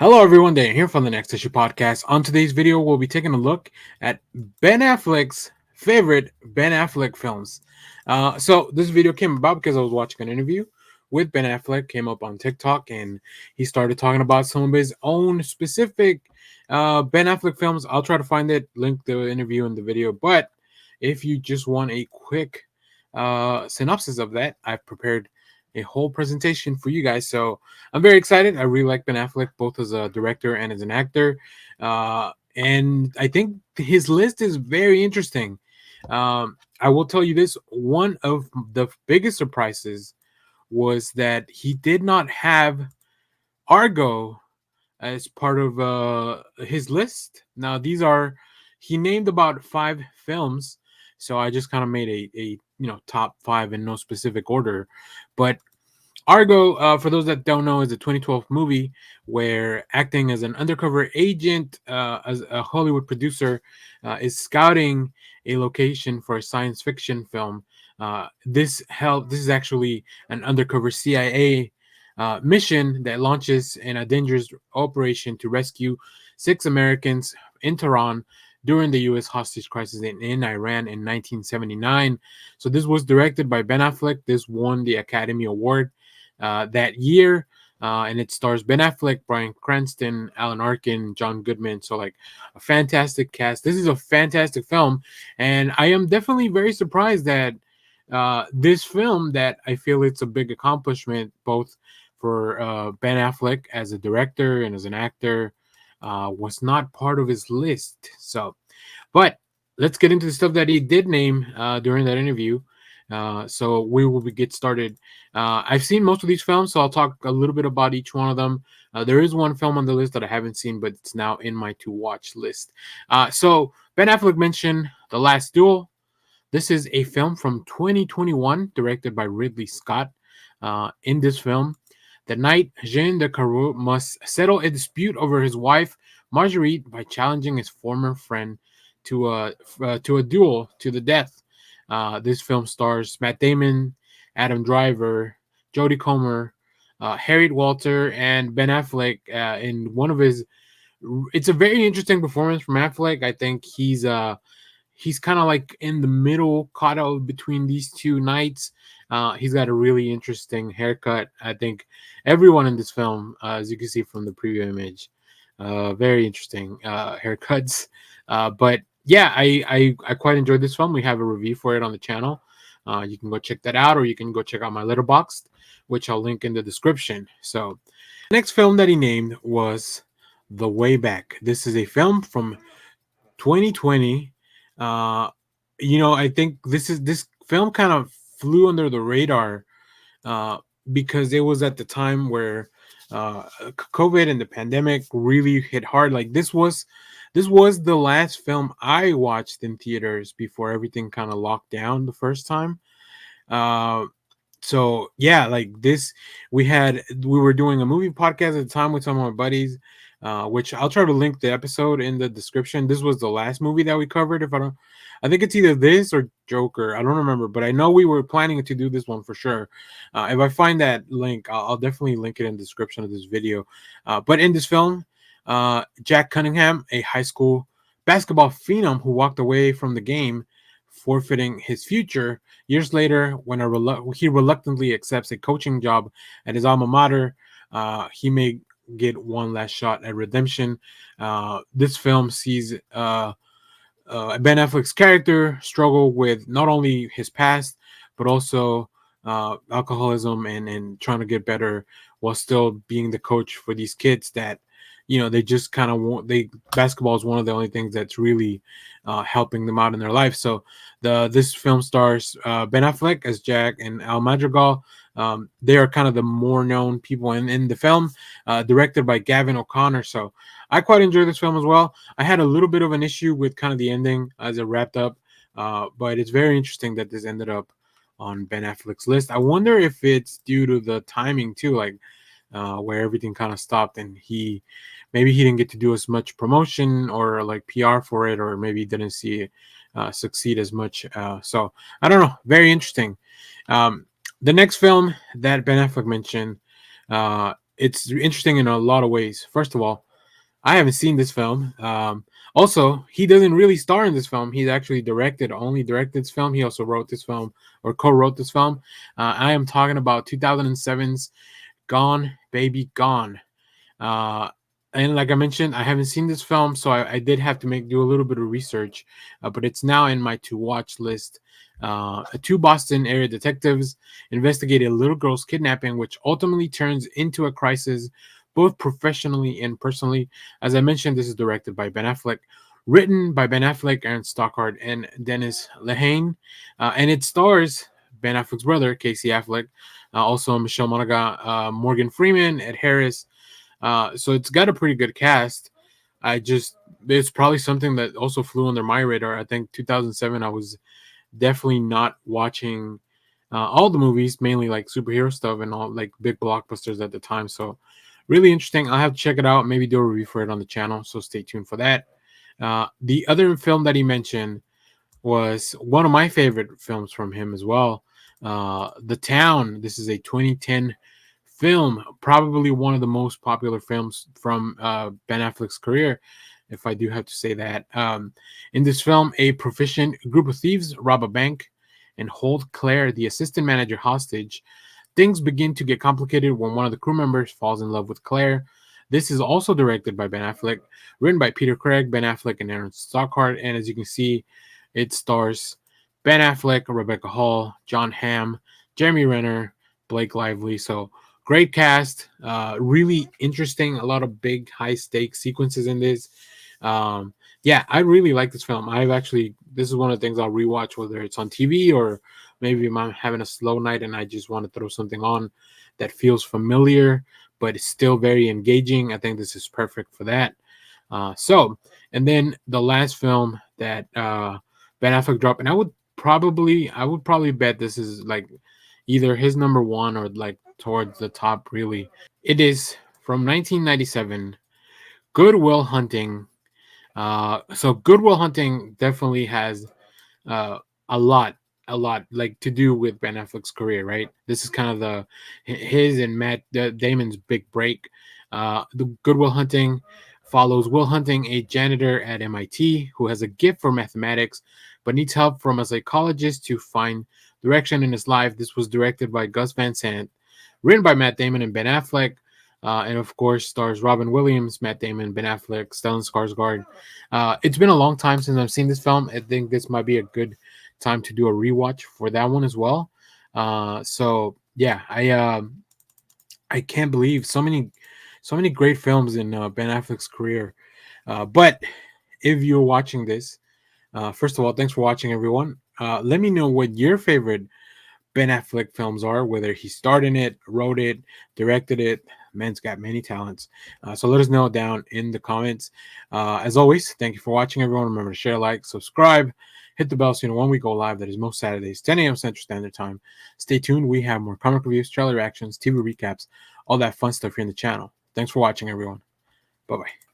Hello, everyone. Dan here from the Next Issue Podcast. On today's video, we'll be taking a look at Ben Affleck's favorite Ben Affleck films. So this video came about because I was watching an interview with Ben Affleck. Came up on TikTok, and he started talking about some of his own specific Ben Affleck films. I'll try to find it, link the interview in the video. But if you just want a quick synopsis of that, I've prepared a whole presentation for you guys. So I'm very excited. I really like Ben Affleck, both as a director and as an actor. And I think his list is very interesting. I will tell you this, one of the biggest surprises was that he did not have Argo as part of his list. Now, he named about 5 films. So I just kind of made a top 5 in no specific order. But Argo, for those that don't know, is a 2012 movie where acting as an undercover agent, as a Hollywood producer, is scouting a location for a science fiction film. This is actually an undercover CIA mission that launches in a dangerous operation to rescue 6 Americans in Tehran during the U.S. hostage crisis in Iran in 1979. So this was directed by Ben Affleck. This won the Academy Award that year. And it stars Ben Affleck, Bryan Cranston, Alan Arkin, John Goodman. So, like, a fantastic cast. This is a fantastic film. And I am definitely very surprised that this film, that I feel it's a big accomplishment, both for Ben Affleck as a director and as an actor, was not part of his list. So, but let's get into the stuff that he did name during that interview. So we will get started. I've seen most of these films, so I'll talk a little bit about each one of them. There is one film on the list that I haven't seen, but it's now in my to-watch list. So Ben Affleck mentioned The Last Duel. This is a film from 2021, directed by Ridley Scott. In this film, the knight Jean de Carew must settle a dispute over his wife Marguerite by challenging his former friend to a duel to the death. This film stars Matt Damon, Adam Driver, Jodie Comer, Harriet Walter, and Ben Affleck in one of his. It's a very interesting performance from Affleck. I think he's kind of like in the middle, caught out between these two knights. He's got a really interesting haircut. I think everyone in this film, as you can see from the preview image, very interesting haircuts. But yeah, I quite enjoyed this film. We have a review for it on the channel. You can go check that out, or you can go check out my Letterboxd, which I'll link in the description. So, the next film that he named was The Way Back. This is a film from 2020. I think this film kind of flew under the radar because it was at the time where COVID and the pandemic really hit hard. Like this was the last film I watched in theaters before everything kind of locked down the first time. Uh, so yeah, like this, we were doing a movie podcast at the time with some of my buddies, which I'll try to link the episode in the description. This was the last movie that we covered. I think it's either this or Joker. I don't remember, but I know we were planning to do this one for sure. If I find that link, I'll definitely link it in the description of this video. But in this film, Jack Cunningham, a high school basketball phenom who walked away from the game, forfeiting his future. Years later, when he reluctantly accepts a coaching job at his alma mater, he may get one last shot at redemption. This film sees Ben Affleck's character struggle with not only his past, but also alcoholism and trying to get better while still being the coach for these kids that they just kind of want. Basketball is one of the only things that's really helping them out in their life. So this film stars Ben Affleck as Jack and Al Madrigal. They are kind of the more known people in the film, directed by Gavin O'Connor. So I quite enjoyed this film as well. I had a little bit of an issue with kind of the ending as it wrapped up, but it's very interesting that this ended up on Ben Affleck's list. I wonder if it's due to the timing too, like where everything kind of stopped and maybe he didn't get to do as much promotion or like PR for it, or maybe he didn't see it succeed as much. So I don't know. Very interesting. The next film that Ben Affleck mentioned it's interesting in a lot of ways. First of all, I haven't seen this film. Also, he doesn't really star in this film. He's actually only directed this film. He also wrote this film or co-wrote this film. I am talking about 2007's Gone Baby Gone. Uh, and like I mentioned, I haven't seen this film, so I did have to do a little bit of research, but it's now in my to watch list. Two Boston area detectives investigate a little girl's kidnapping, which ultimately turns into a crisis, both professionally and personally. As I mentioned, this is directed by Ben Affleck, written by Ben Affleck, Aaron Stockhart, and Dennis Lehane, and it stars Ben Affleck's brother, Casey Affleck, also Michelle Monaghan, Morgan Freeman, Ed Harris. So it's got a pretty good cast. It's probably something that also flew under my radar. I think 2007, I was definitely not watching all the movies, mainly like superhero stuff and all like big blockbusters at the time. So really interesting. I'll have to check it out. Maybe do a review for it on the channel. So stay tuned for that. The other film that he mentioned was one of my favorite films from him as well. The Town. This is a 2010 film, probably one of the most popular films from Ben Affleck's career, if I do have to say that. In this film, a proficient group of thieves rob a bank and hold Claire, the assistant manager, hostage. Things begin to get complicated when one of the crew members falls in love with Claire. This is also directed by Ben Affleck, written by Peter Craig, Ben Affleck, and Aaron Stockhart. And as you can see, it stars Ben Affleck, Rebecca Hall, John Hamm, Jeremy Renner, Blake Lively. So great cast, really interesting. A lot of big, high stakes sequences in this. Yeah, I really like this film. This is one of the things I'll rewatch, whether it's on TV or maybe I'm having a slow night and I just want to throw something on that feels familiar but it's still very engaging. I think this is perfect for that. And then the last film that Ben Affleck dropped, and I would probably bet this is like either his number one or like towards the top. Really, it is from 1997. Good Will Hunting. So Good Will Hunting definitely has uh, a lot, like to do with Ben Affleck's career, right? This is kind of his and Matt Damon's big break. The Good Will Hunting follows Will Hunting, a janitor at MIT who has a gift for mathematics, but needs help from a psychologist to find direction in his life. This was directed by Gus Van Sant, written by Matt Damon and Ben Affleck. And of course, stars Robin Williams, Matt Damon, Ben Affleck, Stellan Skarsgård. It's been a long time since I've seen this film. I think this might be a good time to do a rewatch for that one as well. So yeah, I can't believe so many great films in Ben Affleck's career. But if you're watching this, first of all, thanks for watching, everyone. Let me know what your favorite Ben Affleck films are, whether he starred in it, wrote it, directed it. Man's got many talents. So let us know down in the comments. As always, thank you for watching, everyone. Remember to share, like, subscribe, hit the bell so you know when we go live. That is most Saturdays, 10 a.m. Central Standard Time. Stay tuned. We have more comic reviews, trailer reactions, TV recaps, all that fun stuff here in the channel. Thanks for watching, everyone. Bye-bye.